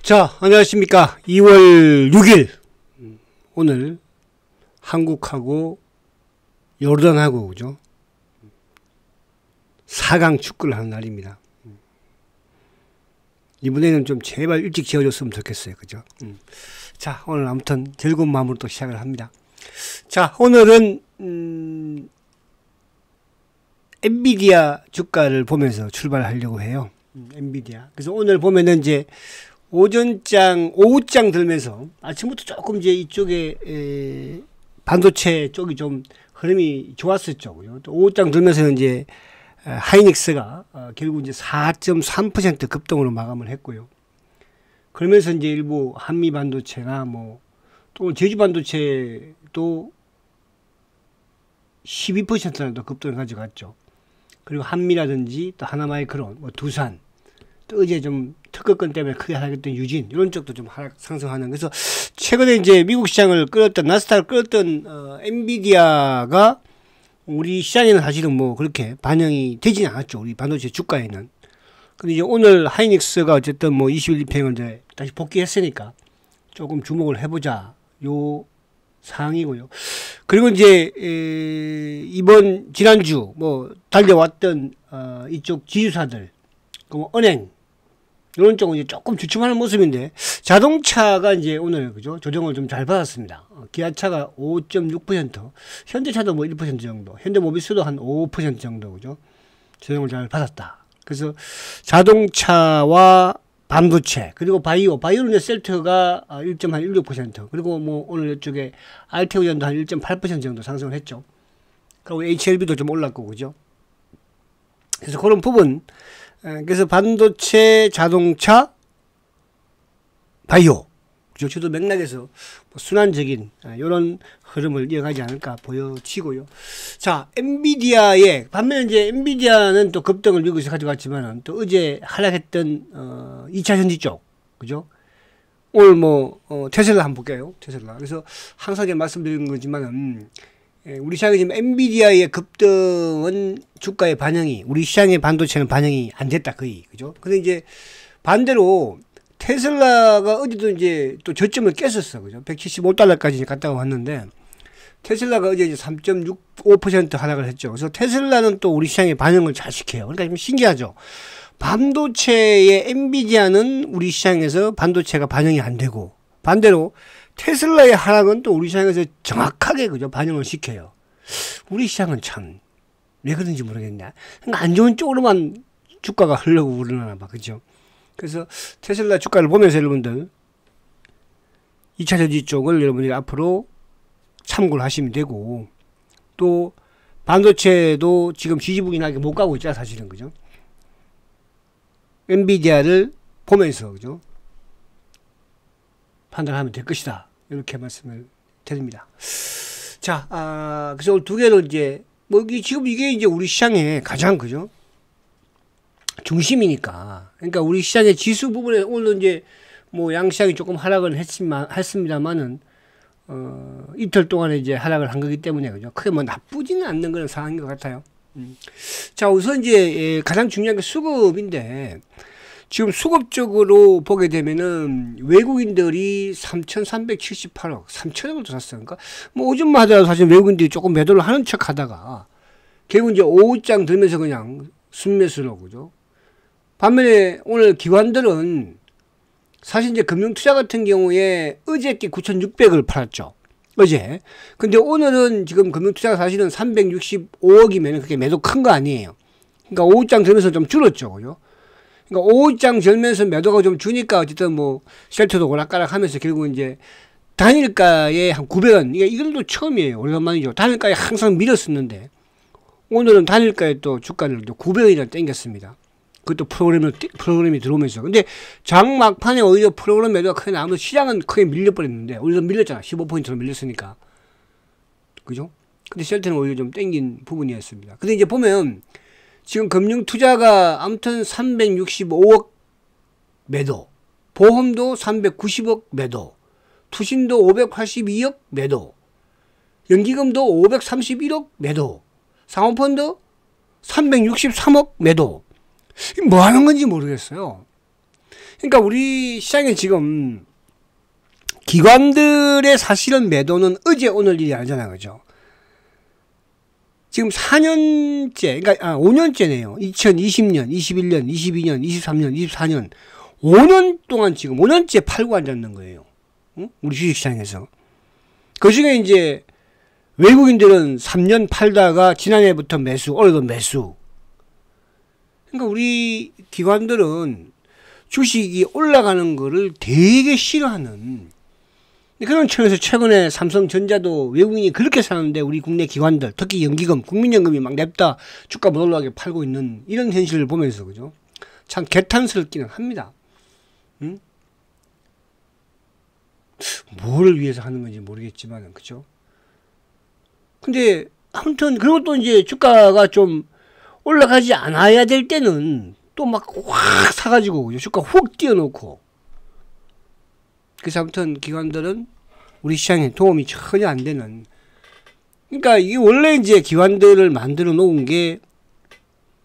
자, 안녕하십니까. 2월 6일. 오늘 한국하고 요르단하고, 그죠? 4강 축구를 하는 날입니다. 이번에는 좀 제발 일찍 지어줬으면 좋겠어요. 그죠? 자, 오늘 아무튼 즐거운 마음으로 또 시작을 합니다. 자, 오늘은, 엔비디아 주가를 보면서 출발하려고 해요. 엔비디아. 그래서 오늘 보면은 이제 오전장, 오후장 들면서 아침부터 조금 이제 이쪽에 반도체 쪽이 좀 흐름이 좋았었죠. 그죠? 또 오후장 들면서는 이제 하이닉스가 결국 이제 4.3% 급등으로 마감을 했고요. 그러면서 이제 일부 한미 반도체나 또 제주 반도체도 12%나 더 급등을 가져갔죠. 그리고 한미라든지 또 하나마이크론, 두산, 또 어제 좀 특허권 때문에 크게 하락했던 유진, 이런 쪽도 좀 하락 상승하는. 그래서 최근에 이제 미국 시장을 끌었던, 나스닥을 끌었던 엔비디아가 우리 시장에는 사실은 그렇게 반영이 되지는 않았죠. 우리 반도체 주가에는. 근데 이제 오늘 하이닉스가 어쨌든 21일 평을 이제 다시 복귀했으니까 조금 주목을 해보자. 요 상황이고요. 그리고 이제 지난주 달려왔던 이쪽 지주사들, 은행 이런 쪽은 이제 조금 주춤하는 모습인데, 자동차가 이제 오늘 그죠 조정을 좀 잘 받았습니다. 기아차가 5.6%, 현대차도 1% 정도, 현대모비스도 한 5% 정도 그죠 조정을 잘 받았다. 그래서 자동차와 반도체, 그리고 바이오는 셀트가 1.16%, 그리고 오늘 이쪽에 알테오전도 한 1.8% 정도 상승을 했죠. 그리고 HLB도 좀 올랐고, 그죠? 그래서 그런 부분, 그래서 반도체, 자동차, 바이오, 그죠? 저도 맥락에서 순환적인 이런 흐름을 이어가지 않을까 보여지고요. 자, 엔비디아의 반면에 이제 엔비디아는 또 급등을 미국에서 가져갔지만은 또 어제 하락했던 2차 전지 쪽, 그죠? 오늘 테슬라 한번 볼게요. 테슬라. 그래서 항상 제가 말씀드리는 거지만은 우리 시장에 지금 엔비디아의 급등은 주가의 반영이, 우리 시장의 반도체는 반영이 안 됐다 거의, 그죠? 근데 이제 반대로 테슬라가 어제도 이제 또 저점을 깼었어, 그죠? 175달러까지 갔다가 왔는데, 테슬라가 어제 이제 3.65% 하락을 했죠. 그래서 테슬라는 또 우리 시장에 반영을 잘 시켜요. 그러니까 좀 신기하죠. 반도체의 엔비디아는 우리 시장에서 반도체가 반영이 안 되고, 반대로 테슬라의 하락은 또 우리 시장에서 정확하게 그죠 반영을 시켜요. 우리 시장은 참 왜 그런지 모르겠네. 그러니까 안 좋은 쪽으로만 주가가 흐르고 그러나 봐, 그죠? 그래서 테슬라 주가를 보면서 여러분들 2차 전지 쪽을 여러분들이 앞으로 참고를 하시면 되고, 또 반도체도 지금 지지부진하게 못 가고 있잖아 사실은, 그죠? 엔비디아를 보면서 그죠 판단하면 될 것이다, 이렇게 말씀을 드립니다. 자, 그래서 오늘 두 개를 이제 지금 이게 이제 우리 시장의 가장 그죠 중심이니까, 그러니까 우리 시장의 지수 부분에 오늘 이제 양시장이 조금 하락을 했습니다만은 이틀 동안에 이제 하락을 한 거기 때문에 그죠 크게 나쁘지는 않는 그런 상황인 것 같아요. 자, 우선 이제 가장 중요한 게 수급인데, 지금 수급적으로 보게 되면은 외국인들이 3,378억, 3,000억을 더 샀어요. 그러니까 오줌만 하더라도 사실 외국인들이 조금 매도를 하는 척 하다가 결국 이제 오후장 들면서 그냥 순매수로, 그죠? 반면에 오늘 기관들은 사실 이제 금융투자 같은 경우에 어저께 9,600을 팔았죠. 어제. 근데 오늘은 지금 금융투자가 사실은 365억이면 그게 매도 큰 거 아니에요. 그러니까 오후장 들면서 좀 줄었죠. 그죠? 그러니까 오후장 절면서 매도가 좀 주니까 어쨌든 셀트도 오락가락 하면서 결국 이제 단일가에 한 900원, 이건도 처음이에요. 오래간만이죠. 단일가에 항상 밀었었는데 오늘은 단일가에 또 주가를 또 900원이나 땡겼습니다. 그것도 프로그램이 들어오면서. 근데 장 막판에 오히려 프로그램 매도가 크게 나오면서 시장은 크게 밀려버렸는데, 오히려 밀렸잖아. 15%로 밀렸으니까. 그죠? 근데 셀트는 오히려 좀 땡긴 부분이었습니다. 근데 이제 보면 지금 금융투자가 아무튼 365억 매도, 보험도 390억 매도, 투신도 582억 매도, 연기금도 531억 매도, 상호펀드 363억 매도. 뭐 하는 건지 모르겠어요. 그러니까 우리 시장에 지금 기관들의 사실은 매도는 어제 오늘 일이 아니잖아, 그죠? 지금 4년째, 그러니까 5년째네요. 2020년, 21년, 22년, 23년, 24년, 5년 동안 지금 5년째 팔고 앉았는 거예요. 응? 우리 주식시장에서. 그 중에 이제 외국인들은 3년 팔다가 지난해부터 매수, 올해도 매수. 그러니까 우리 기관들은 주식이 올라가는 거를 되게 싫어하는 그런 측면에서 최근에 삼성전자도 외국인이 그렇게 사는데 우리 국내 기관들, 특히 연기금, 국민연금이 막 냅다 주가 못 올라가게 팔고 있는 이런 현실을 보면서, 그죠? 참 개탄스럽기는 합니다. 응? 뭐를 위해서 하는 건지 모르겠지만, 그죠? 근데, 아무튼, 그리고 또 이제 주가가 좀 올라가지 않아야 될 때는 또 막 확 사가지고, 그죠? 주가 훅 띄워놓고. 그래서 아무튼 기관들은 우리 시장에 도움이 전혀 안 되는. 그러니까 이게 원래 이제 기관들을 만들어 놓은 게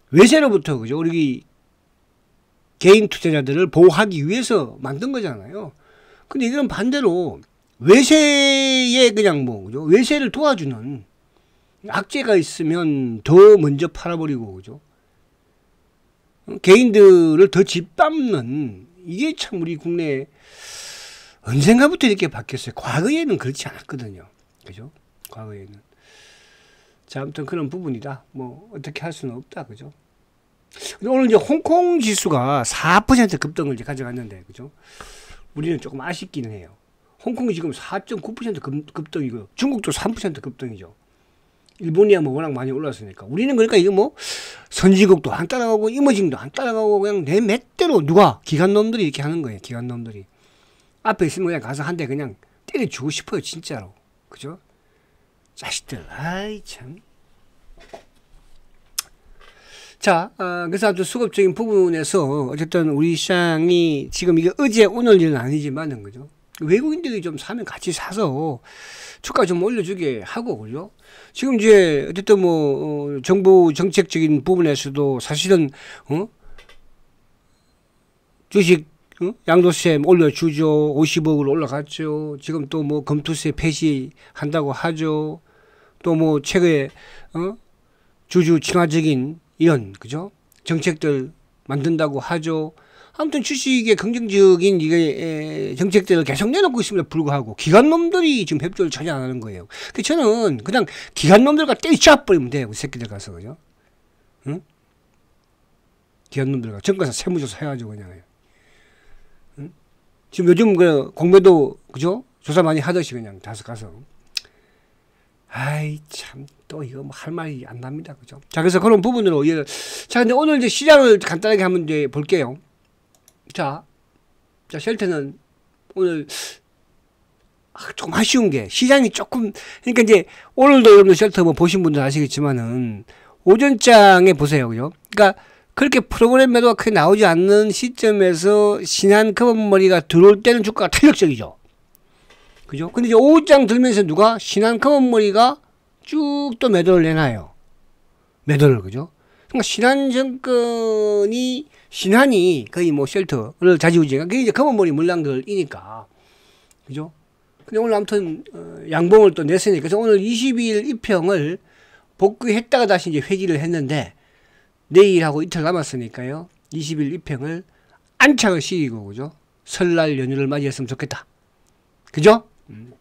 외세로부터, 그죠? 우리 개인 투자자들을 보호하기 위해서 만든 거잖아요. 근데 이건 반대로 외세에 그냥 뭐, 그죠? 외세를 도와주는 악재가 있으면 더 먼저 팔아버리고, 그죠? 개인들을 더 짓밟는 이게 참 우리 국내 언젠가부터 이렇게 바뀌었어요. 과거에는 그렇지 않았거든요. 그죠? 과거에는. 자, 아무튼 그런 부분이다. 뭐, 어떻게 할 수는 없다. 그죠? 오늘 이제 홍콩 지수가 4% 급등을 이제 가져갔는데, 그죠? 우리는 조금 아쉽기는 해요. 홍콩이 지금 4.9% 급등이고, 중국도 3% 급등이죠. 일본이야 뭐 워낙 많이 올랐으니까. 우리는 그러니까 이거 뭐, 선진국도 안 따라가고, 이머징도 안 따라가고, 그냥 내 맷대로 누가? 기관놈들이 이렇게 하는 거예요. 기관놈들이. 앞에 있으면 그냥 가서 한 대 그냥 때려주고 싶어요, 진짜로. 그죠? 자식들, 아이, 참. 자, 그래서 아주 수급적인 부분에서 어쨌든 우리 시장이 지금 이게 어제 오늘 일은 아니지만은, 그죠? 외국인들이 좀 사면 같이 사서 주가 좀 올려주게 하고, 그죠? 지금 이제 어쨌든 뭐, 정부 정책적인 부분에서도 사실은, 주식 양도세 올려주죠. 50억으로 올라갔죠. 지금 또 뭐 검투세 폐지한다고 하죠. 또 뭐 최근에 주주 친화적인 이런, 그죠? 정책들 만든다고 하죠. 아무튼 주식의 긍정적인 이게 정책들을 계속 내놓고 있음에도 불구하고 기관놈들이 지금 협조를 전혀 안 하는 거예요. 그 저는 그냥 기관놈들과 때려잡아버리면 돼요. 그 새끼들 가서, 그죠? 응? 기관놈들과 정가사 세무조사 해가지고 그냥 해요. 지금 요즘 그 공매도, 그죠? 조사 많이 하듯이 그냥 다섯 가서. 아이, 참, 또 이거 뭐 할 말이 안 납니다. 그죠? 자, 그래서 그런 부분으로 자, 근데 오늘 이제 시장을 간단하게 한번 이제 볼게요. 자, 쉘터는 오늘 좀 아쉬운 게 시장이 조금, 그러니까 이제 오늘도 여러분들 쉘터 뭐 보신 분들 아시겠지만은 오전장에 보세요. 그죠? 그러니까 그렇게 프로그램 매도가 크게 나오지 않는 시점에서 신한 검은머리가 들어올 때는 주가가 탄력적이죠. 그죠? 근데 이제 오후장 들면서 누가 신한 검은머리가 쭉 또 매도를 내놔요. 매도를, 그죠? 그러니까 신한이 거의 뭐 쉘터를 자지우지가 그게 이제 검은머리 물량들이니까. 그죠? 근데 오늘 아무튼, 양봉을 또 냈으니까. 그래서 오늘 22일 입평을 복귀했다가 다시 이제 회기를 했는데, 내일하고 이틀 남았으니까요. 20일 입평을 안착을 시키고, 그죠? 설날 연휴를 맞이했으면 좋겠다. 그죠?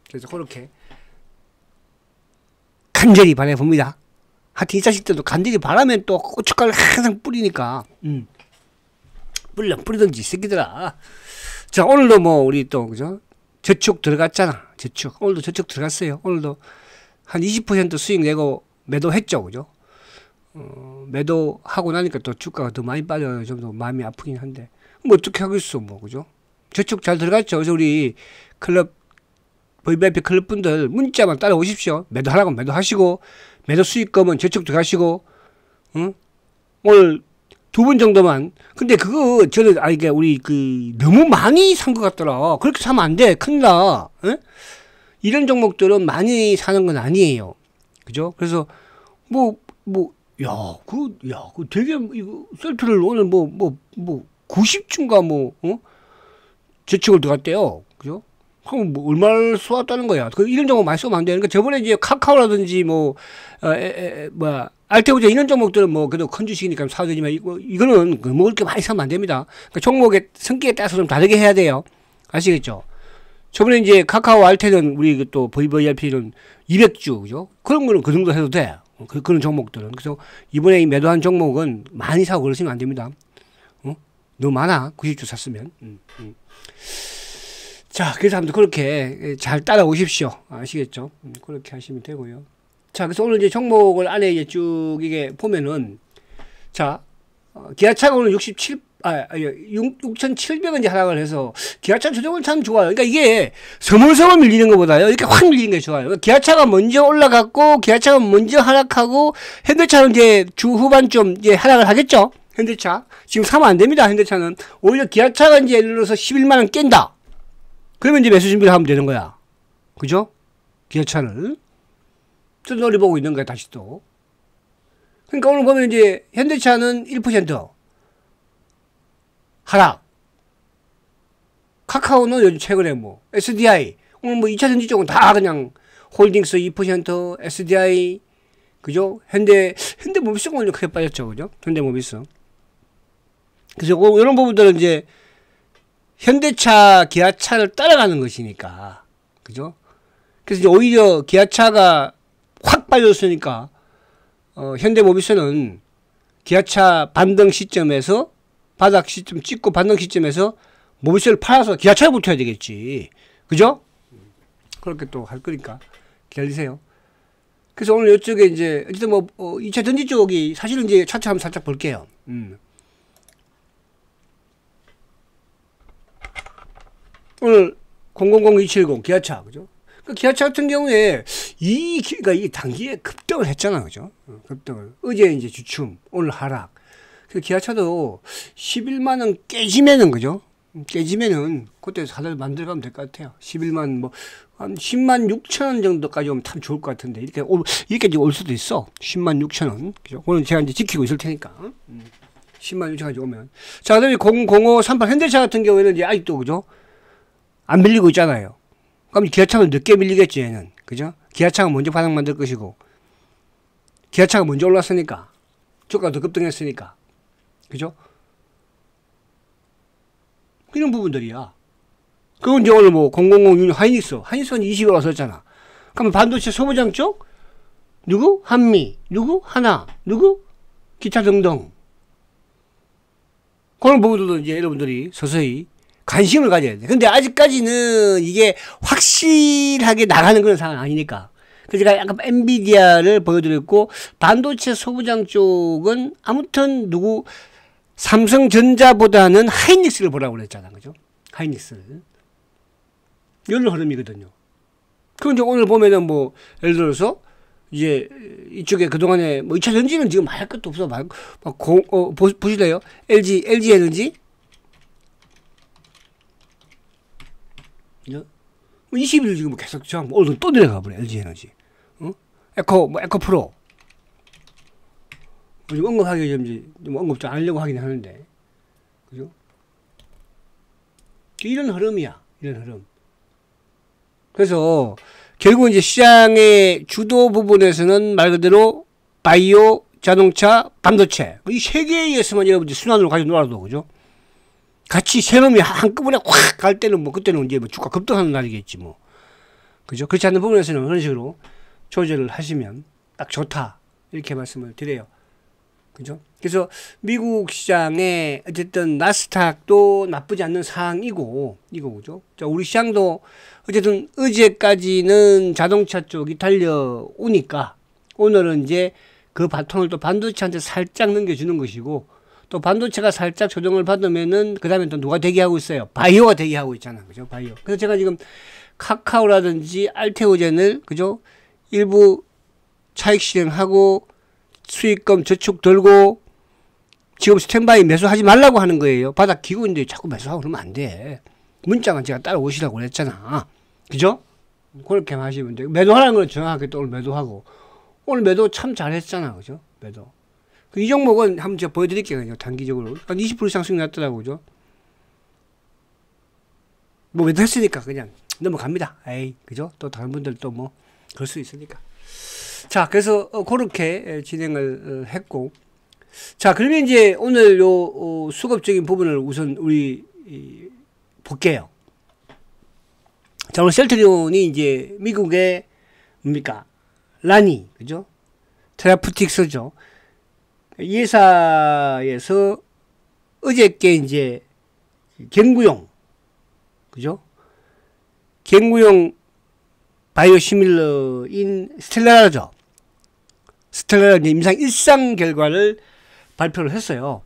그래서 그렇게 간절히 바라봅니다. 하여튼 이 자식들도 간절히 바라면 또 고춧가루를 항상 뿌리니까, 뿌리든지 새끼들아. 자, 오늘도 뭐 우리 또, 그죠? 저축 들어갔잖아. 저축. 오늘도 저축 들어갔어요. 오늘도 한 20% 수익 내고 매도했죠. 그죠? 매도하고 나니까 또 주가가 더 많이 빠져요. 좀 더 마음이 아프긴 한데. 뭐 어떻게 하겠어, 뭐, 그죠? 저축 잘 들어갔죠. 그래서 우리 클럽, VIP 클럽 분들 문자만 따라오십시오. 매도하라고 매도하시고, 매도 수익금은 저축 들어가시고, 오늘 2분 정도만. 근데 그거, 저는, 그러니까 우리 너무 많이 산 것 같더라. 그렇게 사면 안 돼. 큰일 나. 에? 이런 종목들은 많이 사는 건 아니에요. 그죠? 그래서, 그 되게, 이거, 셀트를 오늘 90주인가 뭐, 저축을 들어갔대요. 그죠? 그럼 뭐 얼마를 쏘았다는 거야. 이런 종목 많이 쏘면 안 되는 거. 저번에 이제 카카오라든지 뭐, 알테오제 이런 종목들은 뭐, 그래도 큰 주식이니까 사도 되지만, 이거는 먹을 게 많이 사면 안 됩니다. 그러니까 종목의 성격에 따라서 좀 다르게 해야 돼요. 아시겠죠? 저번에 이제 카카오 알테는 우리 또 VVIP는 200주, 그죠? 그런 거는 그 정도 해도 돼. 그런 종목들은. 그래서 이번에 이 매도한 종목은 많이 사고 그러시면 안 됩니다. 너무 많아. 90주 샀으면. 자, 그래서 아무튼 그렇게 잘 따라오십시오. 아시겠죠? 그렇게 하시면 되고요. 자, 그래서 오늘 이제 종목을 안에 이제 쭉 이게 보면은, 자, 기아차가 오늘 6,700원 이제 하락을 해서, 기아차 조정은 참 좋아요. 그러니까 이게 서물서물 밀리는 것보다요, 이렇게 확 밀리는 게 좋아요. 그러니까 기아차가 먼저 올라갔고, 기아차가 먼저 하락하고, 현대차는 이제 주 후반쯤 이제 하락을 하겠죠? 현대차. 지금 사면 안 됩니다, 현대차는. 오히려 기아차가 이제 예를 들어서 11만원 깬다. 그러면 이제 매수 준비를 하면 되는 거야. 그죠? 기아차를. 또 노려보고 있는 거야, 다시 또. 그러니까 오늘 보면 이제 현대차는 1% 하락. 카카오는 요즘 최근에 뭐, SDI. 오늘 뭐 2차 전지 쪽은 다 그냥 홀딩스 2%, SDI. 그죠? 현대모비스 오늘 크게 빠졌죠. 그죠? 현대모비스. 그래서 이런 부분들은 이제 현대차, 기아차를 따라가는 것이니까. 그죠? 그래서 이제 오히려 기아차가 확 빠졌으니까, 현대모비스는 기아차 반등 시점에서, 바닥 시점 찍고 반등 시점에서 모비스를 팔아서 기아차를 붙어야 되겠지. 그죠? 그렇게 또 할 거니까 기다리세요. 그래서 오늘 이쪽에 이제, 어쨌든 뭐, 2차 전지 쪽이 사실은 이제 차트 한번 살짝 볼게요. 오늘 000270 기아차, 그죠? 그 기아차 같은 경우에 그러니까 이 단기에 급등을 했잖아, 그죠? 급등을. 어제 이제 주춤, 오늘 하락. 그 기아차도 11만원 깨지면은, 그죠? 깨지면은 그때 사들 만들어가면 될 것 같아요. 11만 뭐 한 10만 6천 원 정도까지 오면 참 좋을 것 같은데 이렇게 올 수도 있어. 10만 6천 원. 그죠? 오늘 제가 이제 지키고 있을 테니까. 10만 6천까지 오면. 자, 그다음에 0038 현대차 같은 경우에는 이제 아직도, 그죠? 안 밀리고 있잖아요. 그럼 기아차는 늦게 밀리겠지, 얘는. 그죠? 기아차가 먼저 바닥 만들 것이고, 기아차가 먼저 올랐으니까, 주가가 더 급등했으니까. 그죠? 이런 부분들이야. 그건 이제 오늘 뭐, 0006 하이닉스는 20에 올라섰잖아. 그러면 반도체 소모장 쪽? 누구? 한미. 누구? 하나. 누구? 기타 등등. 그런 부분들도 이제 여러분들이 서서히 관심을 가져야 돼. 근데 아직까지는 이게 확실하게 나가는 그런 상황이 아니니까. 그래서 제가 약간 엔비디아를 보여드렸고, 반도체 소부장 쪽은 아무튼 삼성전자보다는 하이닉스를 보라고 그랬잖아. 그죠? 하이닉스를. 이런 흐름이거든요. 그럼 이제 오늘 보면은 뭐, 예를 들어서, 이제 이쪽에 그동안에 뭐 2차 전지는 지금 말 것도 없어. 보실래요? LG 에너지? 20일 지금 계속 오늘 또 내려가 버려. LG 에너지. 에코프로. 지금 언급하기 좀 언급 좀 안 하려고 하긴 하는데. 그죠? 이런 흐름이야. 이런 흐름. 그래서 결국 이제 시장의 주도 부분에서는 말 그대로 바이오, 자동차, 반도체. 이 세 개에 의해서만 여러분들 순환으로 가지고 놀아도, 그죠? 같이 세 놈이 한꺼번에 확 갈 때는 뭐, 그때는 이제 뭐 주가 급등하는 날이겠지 뭐. 그죠? 그렇지 않는 부분에서는 그런 식으로 조절을 하시면 딱 좋다. 이렇게 말씀을 드려요. 그죠? 그래서 미국 시장에 어쨌든 나스닥도 나쁘지 않는 상황이고, 그죠? 자, 우리 시장도 어쨌든 어제까지는 자동차 쪽이 달려오니까 오늘은 이제 그 바통을 또 반도체한테 살짝 넘겨주는 것이고, 또 반도체가 살짝 조정을 받으면은 그 다음에 또 누가 대기하고 있어요? 바이오가 대기하고 있잖아. 그죠? 바이오. 그래서 제가 지금 카카오라든지 알테오젠을, 그죠? 일부 차익 실행하고 수익금 저축 들고 지금 스탠바이 매수하지 말라고 하는 거예요. 바닥 기고 있는데 자꾸 매수하고 그러면 안 돼. 문자만 제가 따라오시라고 그랬잖아. 그죠? 그렇게 하시면 돼요. 매도하라는 건 정확하게 또 오늘 매도하고. 오늘 매도 참 잘했잖아. 그죠? 매도. 이 종목은 한번 제가 보여드릴게요. 그냥 단기적으로. 한 20% 이상 수익 났더라고요. 그죠? 뭐, 매도 했으니까 그냥 넘어갑니다. 에이, 그죠? 또 다른 분들도 뭐, 그럴 수 있으니까. 자, 그래서, 그렇게 진행을 했고. 자, 그러면 이제 오늘 요, 수급적인 부분을 우선 우리, 볼게요. 자, 오늘 셀트리온이 이제 미국의 뭡니까? 라니, 그죠? 테라푸틱스죠. 이 회사에서 어저께 이제 경구용, 그죠? 경구용 바이오시밀러인 스텔라라죠. 스텔라라 임상 1상 결과를 발표를 했어요.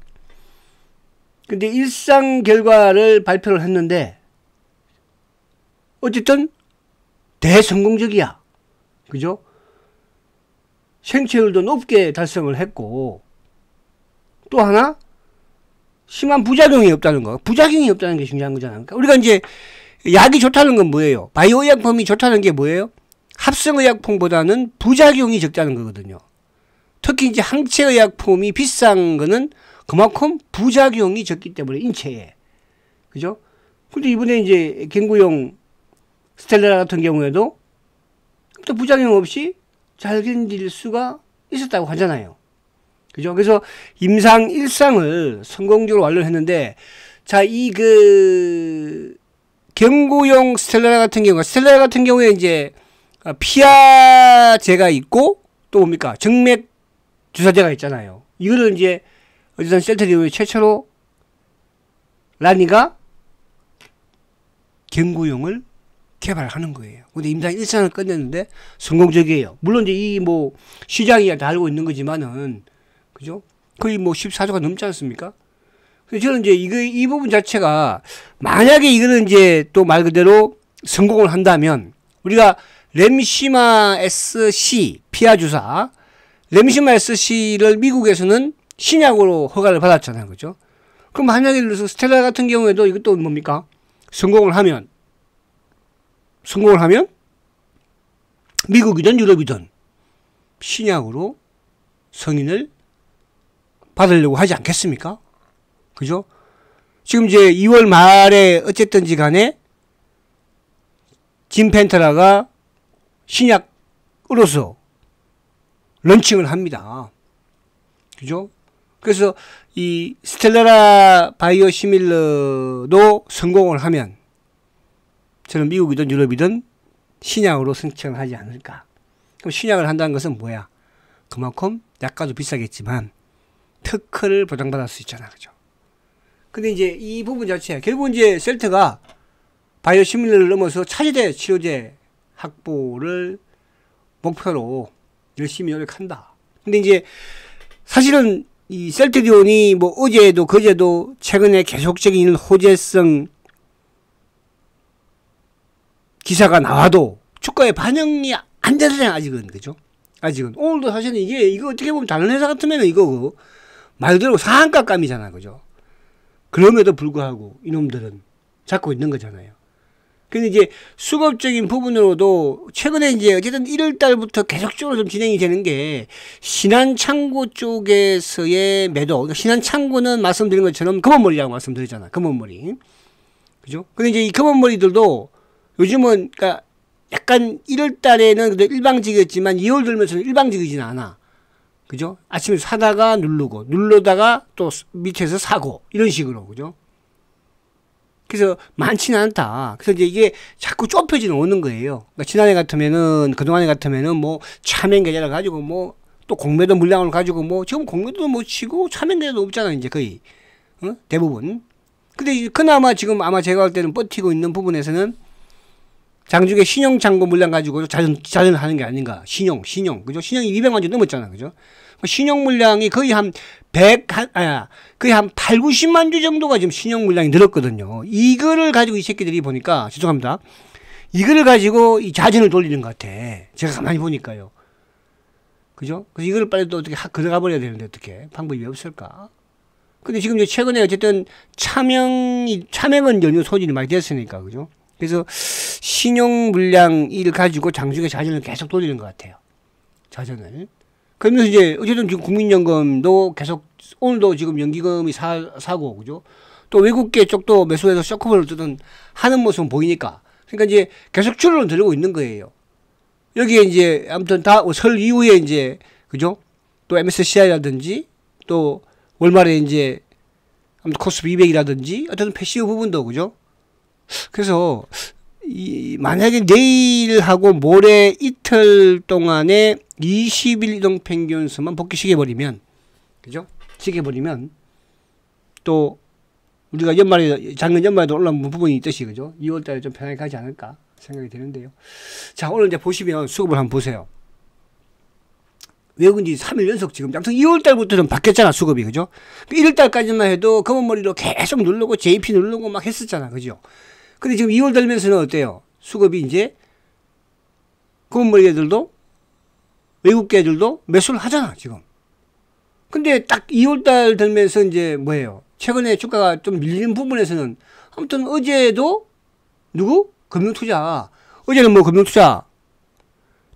근데 1상 결과를 발표를 했는데 어쨌든 대성공적이야. 그죠? 생체율도 높게 달성을 했고 또 하나 심한 부작용이 없다는 거. 부작용이 없다는 게 중요한 거잖아요. 그러니까 우리가 이제 약이 좋다는 건 뭐예요? 바이오의약품이 좋다는 게 뭐예요? 합성의약품보다는 부작용이 적다는 거거든요. 특히 이제 항체의약품이 비싼 거는 그만큼 부작용이 적기 때문에 인체에. 그죠? 근데 이번에 이제 경구용 스텔라 같은 경우에도 또 부작용 없이 잘 견딜 수가 있었다고 하잖아요. 그죠? 그래서 임상 1상을 성공적으로 완료를 했는데, 자, 경구용 스텔라 같은 경우에 이제 피하제가 있고, 또 뭡니까? 정맥 주사제가 있잖아요. 이거를 이제 어쨌든 셀트리온이 최초로 라니가 경구용을 개발하는 거예요. 근데 임상 1상을 끝냈는데 성공적이에요. 물론 이제 이 뭐 시장이 다 알고 있는 거지만은, 그죠? 거의 뭐 14조가 넘지 않습니까? 그래서 저는 이제 이 부분 자체가 만약에 이거는 이제 또 말 그대로 성공을 한다면 우리가 렘시마 SC 피하 주사, 렘시마 SC를 미국에서는 신약으로 허가를 받았잖아요. 그죠? 그럼 만약에 예를 들어서 스텔라 같은 경우에도 이것도 뭡니까? 성공을 하면 미국이든 유럽이든 신약으로 승인을 받으려고 하지 않겠습니까? 그죠? 지금 이제 2월 말에 어쨌든지 간에 진펜테라가 신약으로서 런칭을 합니다. 그죠? 그래서 이 스텔라라 바이오시밀러도 성공을 하면 저는 미국이든 유럽이든 신약으로 선택을 하지 않을까. 그럼 신약을 한다는 것은 뭐야? 그만큼 약가도 비싸겠지만 특허를 보장받을 수 있잖아. 그죠? 근데 이제 이 부분 자체, 결국 이제 셀트가 바이오시밀러를 넘어서 차세대 치료제 확보를 목표로 열심히 노력한다. 근데 이제 사실은 이 셀트리온이 뭐 어제도 그제도 최근에 계속적인 호재성 기사가 나와도 주가에 반영이 안 되잖아요. 아직은. 그죠? 아직은. 오늘도 사실은 이거 어떻게 보면 다른 회사 같으면 이거 말 그대로 상한가감이잖아. 그죠? 그럼에도 불구하고 이놈들은 잡고 있는 거잖아요. 근데 이제 수급적인 부분으로도 최근에 이제 어쨌든 1월 달부터 계속적으로 좀 진행이 되는 게 신한창고 쪽에서의 매도. 신한창고는 말씀드린 것처럼 검은머리라고 말씀드렸잖아. 검은머리. 그죠? 근데 이제 이 검은머리들도 요즘은 그러니까 약간 1월 달에는 일방적이었지만 2월 들면서는 일방적이진 않아. 그죠? 아침에 사다가 누르다가 또 밑에서 사고 이런 식으로. 그죠? 그래서 많지는 않다. 그래서 이제 이게 자꾸 좁혀지는 오는 거예요. 그러니까 지난해 같으면은, 그동안에 같으면은 뭐 차명 계좌를 가지고 뭐 또 공매도 물량을 가지고 뭐 지금 공매도 못 치고 차명 계좌도 없잖아. 이제 거의. 대부분. 근데 그나마 지금 아마 제가 할 때는 버티고 있는 부분에서는 장중에 신용창고 물량 가지고 자전을 하는 게 아닌가. 신용. 그죠? 신용이 200만 주 넘었잖아. 그죠? 신용 물량이 거의 한 8, 90만 주 정도가 지금 신용 물량이 늘었거든요. 이거를 가지고 이 새끼들이 보니까, 죄송합니다. 이거를 가지고 이 자전을 돌리는 것 같아. 제가 가만히 보니까요. 그죠? 그래서 이걸 빨리 또 어떻게 들어가 버려야 되는데 어떻게. 방법이 없을까? 근데 지금 최근에 어쨌든 차명은 연휴 소진이 많이 됐으니까. 그죠? 그래서 신용 물량 을 가지고 장중에 자전을 계속 돌리는 것 같아요. 자전을. 그러면서 이제 어쨌든 지금 국민연금도 계속 오늘도 지금 연기금이 사고 그죠? 또 외국계 쪽도 매수해서 쇼크볼 어쨌든 하는 모습은 보이니까 그러니까 이제 계속 줄을 들고 있는 거예요. 여기에 이제 아무튼 다 설 이후에 이제 그죠? 또 MSCI라든지 또 월말에 이제 아무튼 코스피 200이라든지 어떤 패시브 부분도 그죠? 그래서 만약에 내일하고 모레 이틀 동안에 20일 이동 평균선만 복귀시켜버리면 그죠? 시켜버리면 또 우리가 연말에 작년 연말에도 올라온 부분이 있듯이 그죠? 2월달에 좀 편하게 가지 않을까 생각이 되는데요. 자, 오늘 이제 보시면 수급을 한번 보세요. 왜 그런지 3일 연속 지금 양성 2월달부터는 바뀌었잖아 수급이 그죠? 1월달까지만 해도 검은머리로 계속 누르고 JP 누르고 막 했었잖아 그죠? 근데 지금 2월 달면서는 어때요? 수급이 이제 검은머리 애들도 외국계 애들도 매수를 하잖아 지금. 근데 딱 2월달 되면서 이제 뭐예요? 최근에 주가가 좀 밀리는 부분에서는 아무튼 어제도 누구? 금융투자. 어제는 뭐 금융투자.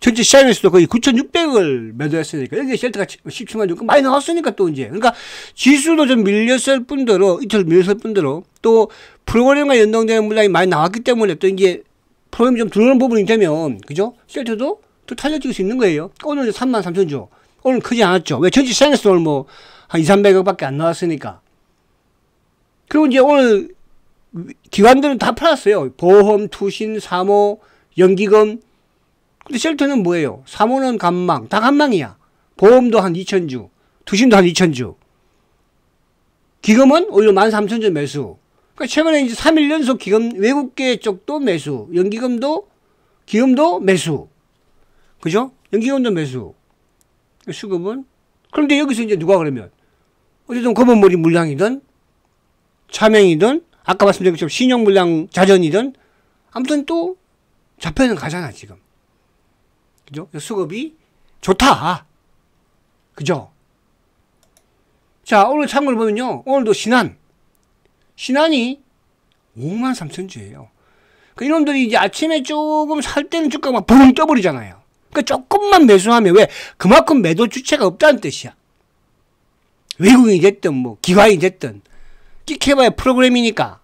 전체 시장에서도 거의 9,600을 매도했으니까 여기 셀트가 17만 주 많이 나왔으니까 또 이제 그러니까 지수도 좀 밀렸을 뿐더러 이틀 밀렸을 뿐더러 또 프로그램과 연동되는 물량이 많이 나왔기 때문에 또 이제 프로그램이 좀 들어오는 부분이 되면 그죠? 셀트도 또 탄력적일 수 있는 거예요. 오늘 33,000주. 오늘 크지 않았죠. 왜 전체 시장에서 오늘 뭐 한 2,300억밖에 안 나왔으니까. 그리고 이제 오늘 기관들은 다 팔았어요. 보험, 투신, 사모, 연기금. 근데 셀트는 뭐예요? 사모는 간망, 다 간망이야. 보험도 한 2,000주, 투신도 한 2,000주. 기금은 오히려 13,000주 매수. 그러니까 최근에 이제 3일 연속 기금, 외국계 쪽도 매수, 연기금도, 기금도 매수. 그죠? 연기금도 매수. 수급은. 그런데 여기서 이제 누가 그러면, 어쨌든 검은머리 물량이든, 차명이든, 아까 말씀드린 것처럼 신용물량 자전이든, 아무튼 또 잡혀는 가잖아, 지금. 그죠? 수급이 좋다. 그죠? 자, 오늘 참고를 보면요. 오늘도 신한이 53,000주예요. 그러니까 이놈들이 이제 아침에 조금 살 때는 주가가 막 붕 떠버리잖아요. 그러니까 조금만 매수하면 왜? 그만큼 매도 주체가 없다는 뜻이야. 외국인이 됐든 뭐 기관이 됐든 끼켜봐야 프로그램이니까.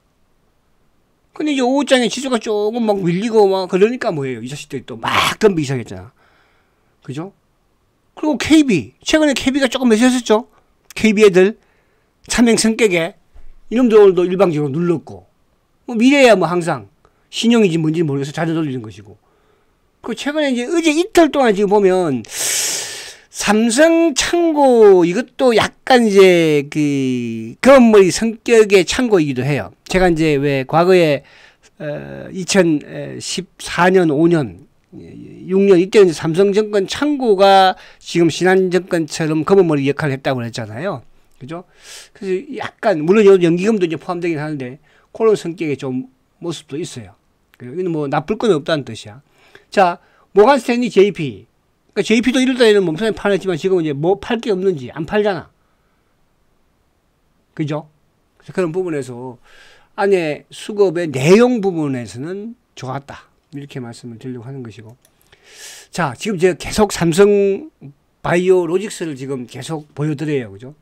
근데 이제 오후장에 지수가 조금 막 밀리고 막 그러니까 뭐예요? 이 자식들이 또 막 덤비기 시작했잖아. 그죠? 그리고 KB. 최근에 KB가 조금 매수했었죠? KB 애들. 차명 성격에. 이놈들 오늘도 일방적으로 눌렀고. 뭐 미래야 뭐 항상 신용인지 뭔지 모르겠어. 자주 돌리는 것이고. 그 최근에 이제 어제 이틀 동안 지금 보면 삼성 창고 이것도 약간 이제 그 검은머리 성격의 창고이기도 해요. 제가 이제 왜 과거에 2014년 5년 6년 이때 이제 삼성증권 창고가 지금 신한증권처럼 검은머리 역할을 했다고 그랬잖아요. 그죠? 그래서 약간 물론 연기금도 이제 포함되긴 하는데 그런 성격의 좀 모습도 있어요. 이건 뭐 나쁠 건 없다는 뜻이야. 자, 모간 스탠리 JP. 그러니까 JP도 1월달에는 몸통에 팔았지만 지금은 이제 뭐 팔 게 없는지 안 팔잖아. 그죠? 그래서 그런 부분에서 안에 수급의 내용 부분에서는 좋았다. 이렇게 말씀을 드리려고 하는 것이고. 자, 지금 제가 계속 삼성 바이오 로직스를 지금 계속 보여드려요. 그죠?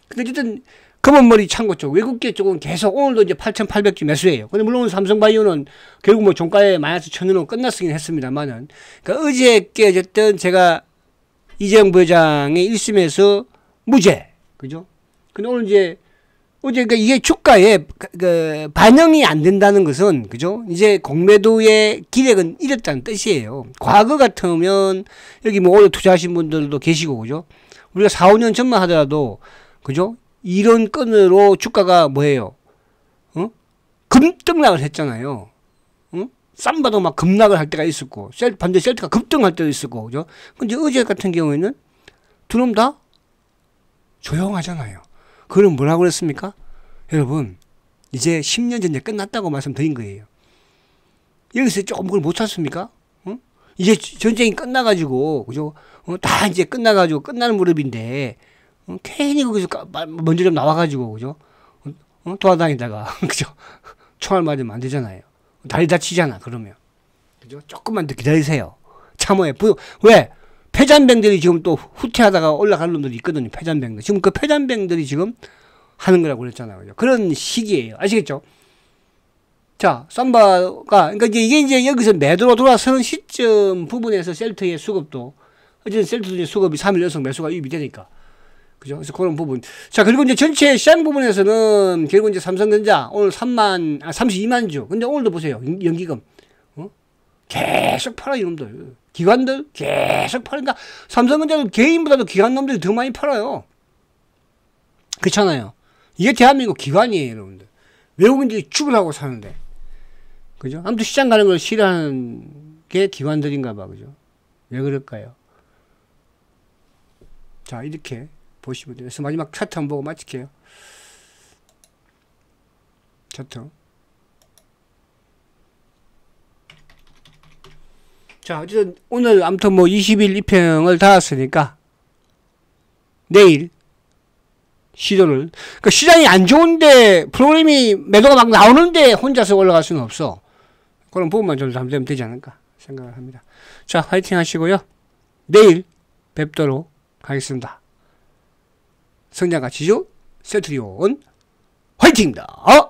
근데 어쨌든 검은머리 창고 쪽, 외국계 쪽은 계속 오늘도 이제 8,800주 매수예요. 근데 물론 삼성바이오는 결국 뭐 종가에 마이너스 1,000원은 끝났긴 했습니다만은. 그러니까 어저께 어쨌든 제가 이재용 부회장의 1심에서 무죄. 그죠? 근데 오늘 이제 어제 그러니까 이게 주가에 반영이 안 된다는 것은 그죠? 이제 공매도의 기력은 잃었다는 뜻이에요. 과거 같으면 여기 뭐 오래 투자하신 분들도 계시고 그죠? 우리가 4, 5년 전만 하더라도 그죠? 이런 건으로 주가가 뭐예요? 급등락을 했잖아요. 쌈바도 막 급락을 할 때가 있었고, 반대 셀트가 급등할 때도 있었고, 그죠? 근데 어제 같은 경우에는 두놈 다 조용하잖아요. 그럼 뭐라고 그랬습니까? 여러분, 이제 10년 전에 끝났다고 말씀드린 거예요. 여기서 조금 그걸 못 찾습니까? 이제 전쟁이 끝나가지고, 그죠? 다 이제 끝나가지고 끝나는 무렵인데, 괜히 거기서 먼저 좀 나와가지고, 그죠? 돌아다니다가, 그죠? 총알 맞으면 안 되잖아요. 다리 다치잖아, 그러면. 그죠? 조금만 더 기다리세요. 참어요. 왜? 패잔뱅들이 지금 또 후퇴하다가 올라가는 놈들이 있거든요. 패잔뱅들. 지금 그 패잔뱅들이 지금 하는 거라고 그랬잖아요. 그죠? 그런 시기예요. 아시겠죠? 자, 삼바가, 그러니까 이게 이제 여기서 매도로 돌아서는 시점 부분에서 셀트의 수급도, 어쨌든 셀트의 수급이 3일 연속 매수가 유입이 되니까. 그죠? 그래서 그런 부분. 자, 그리고 이제 전체 시장 부분에서는 결국 이제 삼성전자 오늘 32만 주. 근데 오늘도 보세요. 연기금. 계속 팔아, 이놈들. 기관들 계속 팔으니까 삼성전자는 개인보다도 기관놈들이 더 많이 팔아요. 그렇잖아요. 이게 대한민국 기관이에요, 여러분들. 외국인들이 죽을 하고 사는데. 그죠? 아무튼 시장 가는 걸 싫어하는 게 기관들인가 봐. 그죠? 왜 그럴까요? 자, 이렇게 보시면 돼요. 그래서 마지막 차트 한번 보고 마칠게요. 차트. 자, 어쨌든 오늘 아무튼 뭐 20일 2평을 달았으니까 내일 시도를, 그러니까 시장이 안 좋은데 프로그램이 매도가 막 나오는데 혼자서 올라갈 수는 없어. 그런 부분만 좀 잘되면 되지 않을까 생각을 합니다. 자, 화이팅 하시고요. 내일 뵙도록 하겠습니다. 성장과 지주 세트리온 화이팅입니다.